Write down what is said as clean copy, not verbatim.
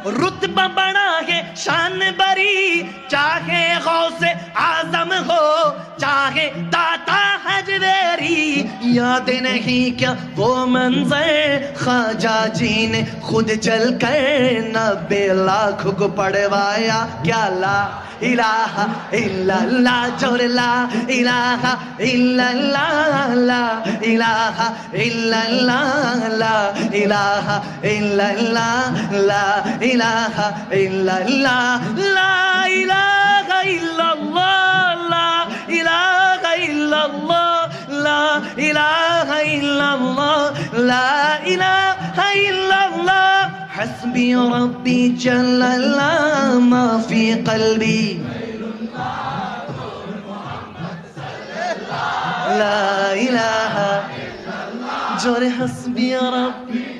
रुतबा बड़ा है शान बरी, चाहे गौसे आजम हो चाहे दाता हजवेरी। याद नहीं क्या वो मंजर ख्वाजा जी ने खुद चल कर 90 लाख को पढ़वाया। क्या ला इलाहा इल्लल्लाह, जोर ला इलाहा इल्लल्लाह, ला इलाहा इल्लल्लाह, ला इलाहा इल्लल्लाह, ला इलाहा इल्लल्लाह, ला इलाहा इल्लल्लाह, ला इलाहा इल्लल्लाह, ला इलाहा इल्लल्लाह, ला इलाहा इल्लल्लाह। हस्बी रब्बी जल्लल्लाह मा फी क़ल्बी, ला इलाहा, जोर हस्बी रब्बी।